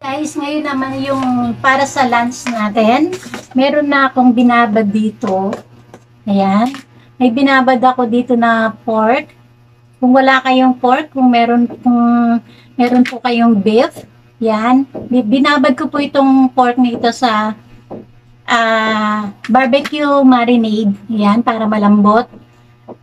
Guys, ngayon naman yung para sa lunch natin. Meron na akong binabad dito. Ayan. May binabad ako dito na pork. Kung wala kayong pork, kung meron po kayong beef, yan. Binabad ko po itong pork na ito sa barbecue marinade. Yan, para malambot.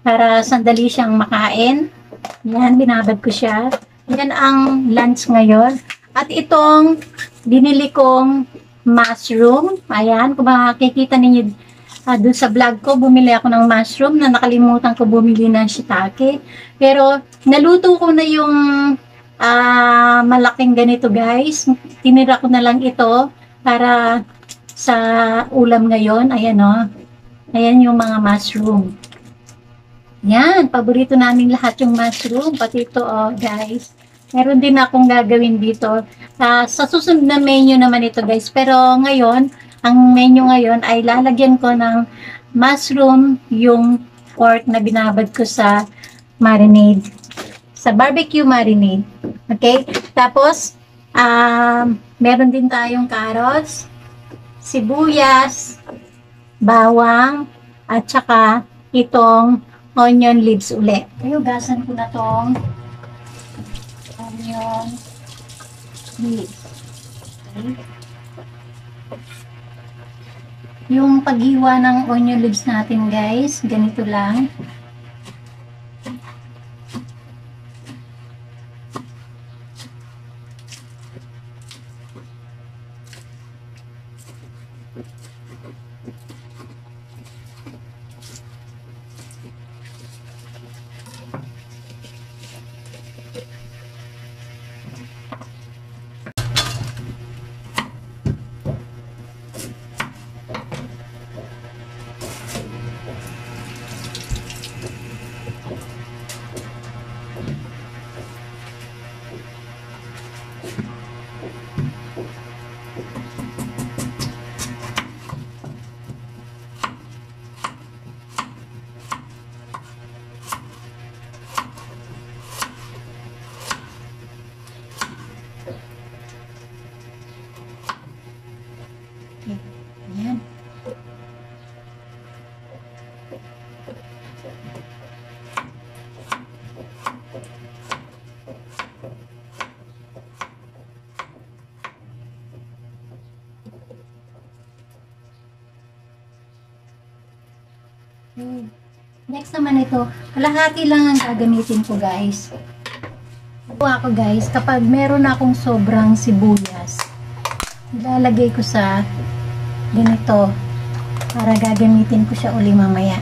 Para sandali siyang makain. Yan, binabad ko siya. Yan ang lunch ngayon. At itong binili kong mushroom. Ayan, kung makikita ninyo doon sa vlog ko, bumili ako ng mushroom na nakalimutan ko bumili ng shiitake. Pero naluto ko na yung malaking ganito guys. Tinira ko na lang ito para sa ulam ngayon. Ayan o. Ayan yung mga mushroom. Yan, paborito namin lahat yung mushroom. Pati ito guys. Meron din akong gagawin dito. Sa susunod na menu naman ito guys. Pero ngayon, ang menu ngayon ay lalagyan ko ng mushroom yung pork na binabad ko sa marinade. Sa barbecue marinade. Okay? Tapos, meron din tayong carrots, sibuyas, bawang, at saka itong onion leaves uli. Ayugasan ko na tong onion leaves. Okay. Yung paghiwa ng onion leaves natin guys, ganito lang. Ayan. Next naman ito, kalahati lang ang gagamitin ko guys. Ako guys, kapag meron akong sobrang sibuyas, ilalagay ko sa ganito para gagamitin ko siya uli mamaya.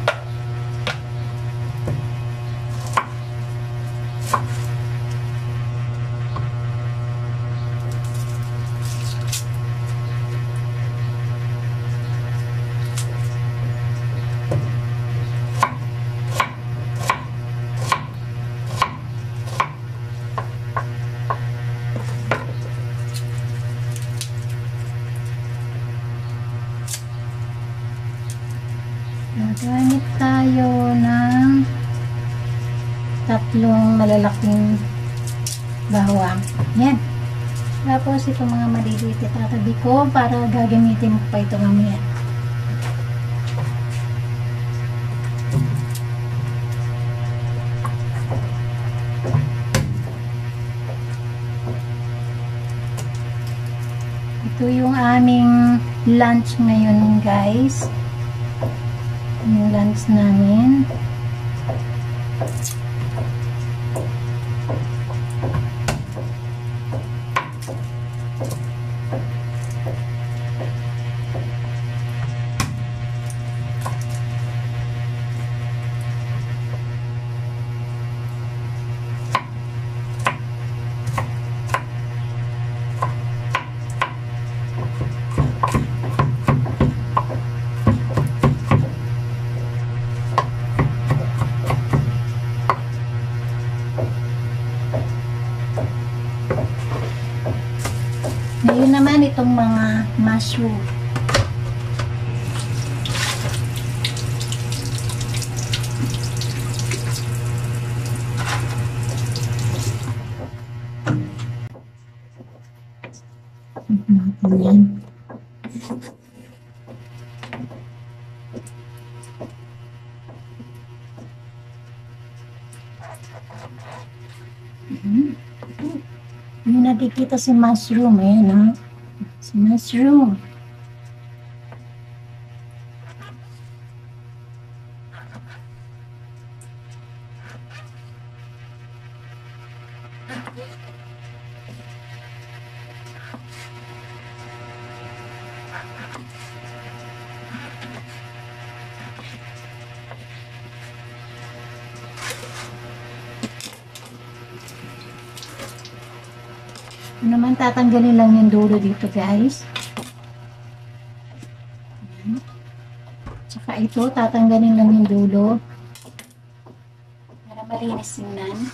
Gamit tayo ng 3 malalaking bawang. Yan. Tapos itong mga maliliit itatabi ko para gagamitin ko pa ito mamaya. Ito yung aming lunch ngayon guys. Yung lunch namin. Ngayon naman itong mga mushroom. Ayan. Yung nakikita si mushroom, ayan ha. Si mushroom. Ano naman, tatanggalin lang yung dulo dito, guys. Ayan. Tsaka ito, tatanggalin lang yung dulo. Para malinis tingnan.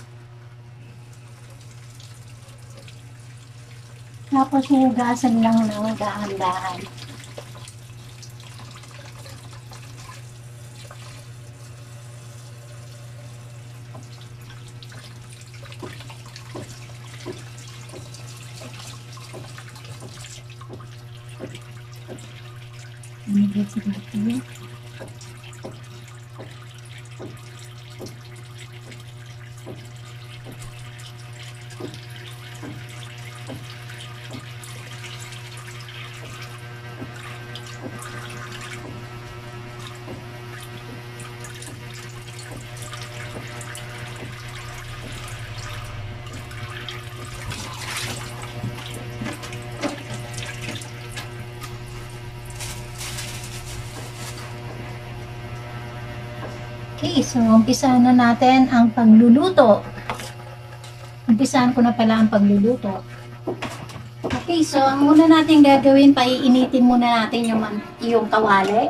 Tapos hugasan lang ng dahan-dahan. Umigit sa dito. Okay, so umpisahan na natin ang pagluluto. Umpisahan ko na pala ang pagluluto. Okay, so ang una natin gagawin, paiinitin muna natin yung kawali,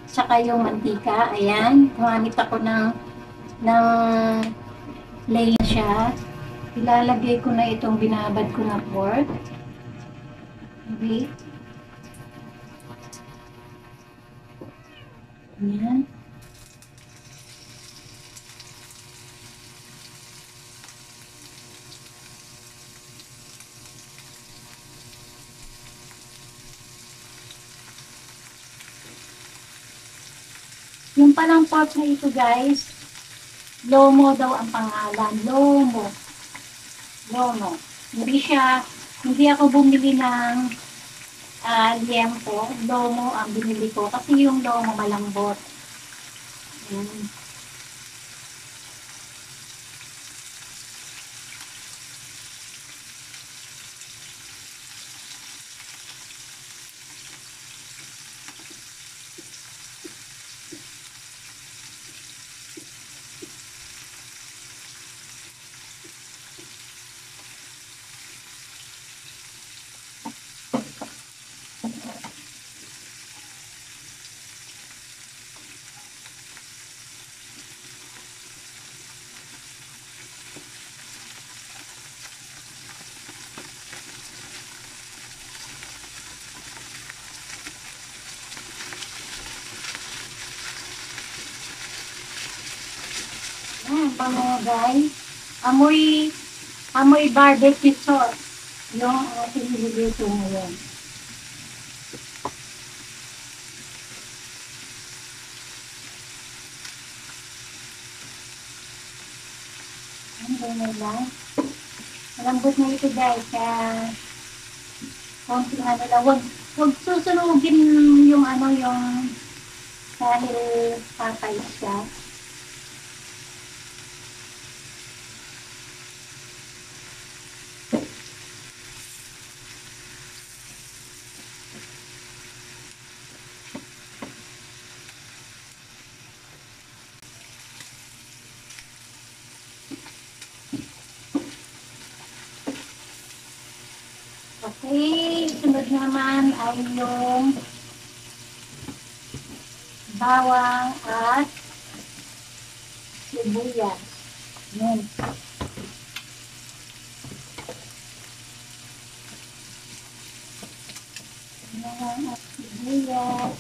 saka yung mantika. Ayan, gumamit ako ng plain siya. Ilalagay ko na itong binabad ko na pork. Okay. Ayan. Yung palang pork na ito, guys, Lomo daw ang pangalan. Lomo. Lomo. Hindi ako bumili ng liempo. Lomo ang binili ko. Kasi yung lomo malambot. Ayan. Bango, guys. Amoy barbecue sauce. Yung ating niluluto ngayon. Ang bango lang. Malambot na ito, guys. Kaya konti lang. Huwag susunugin yung dahil patay siya. Okay, sunod naman ay yung bawang at sibuyas. Yan. Bawang at sibuyas.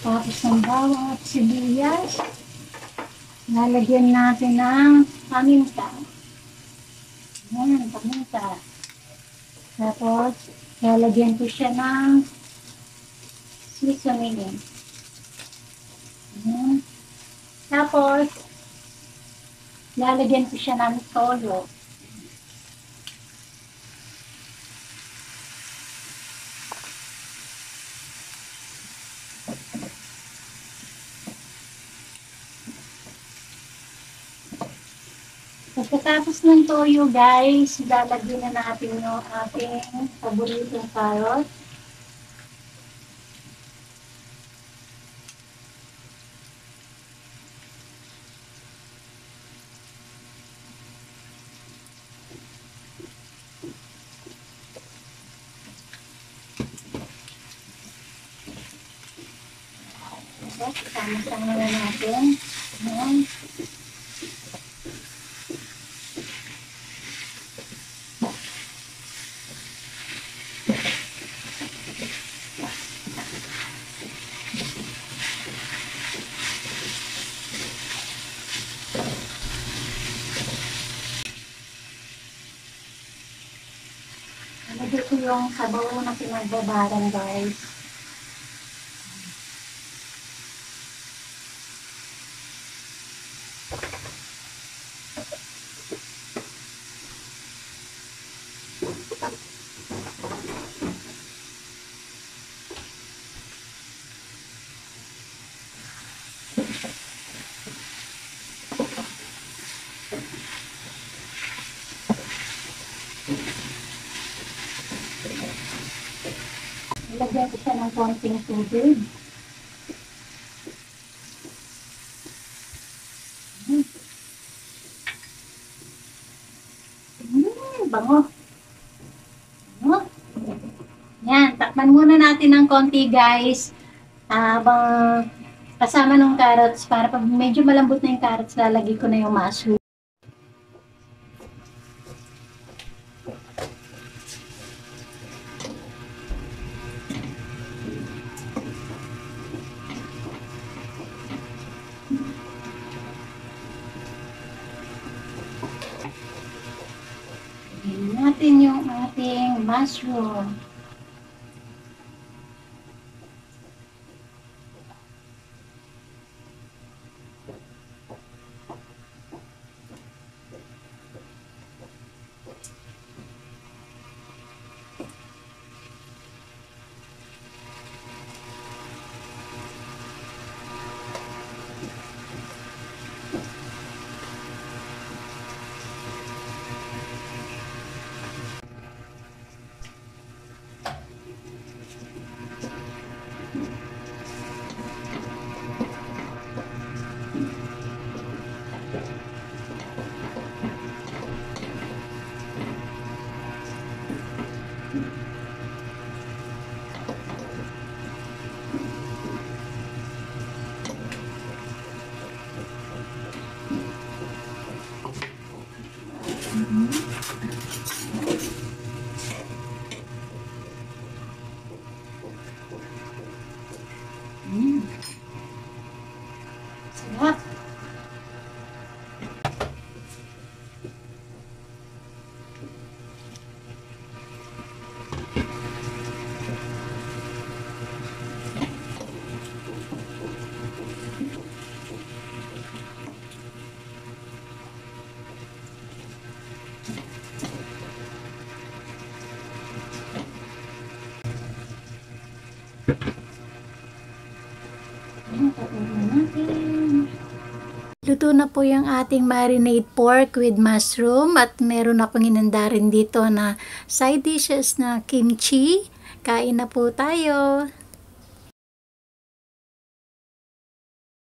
Tapos ng bawang at sibuyas. Lalagyan natin ng paminta. Ayan, paminta. Tapos, lalagyan ko siya ng seasoning. Ayan. Tapos, lalagyan ko siya ng toyo. Pagkatapos ng toyo, guys, lalagyan na natin yung ating paboritong carrot. Tapos, sama-sama na natin. Ayan. Lagyan ko yung sabaw na pinagbabaran, guys. Lagyan ko siya ng konting tubig. Bango. Bango. Yan, takpan muna natin ng konti, guys. Habang kasama ng carrots, para pag medyo malambot na yung carrots, lalagay ko na yung mushroom. Lagyan natin yung ating mushroom. Sarap. Luto na po yung ating marinade pork with mushroom at meron akong inanda rin dito na side dishes na kimchi. Kain na po tayo.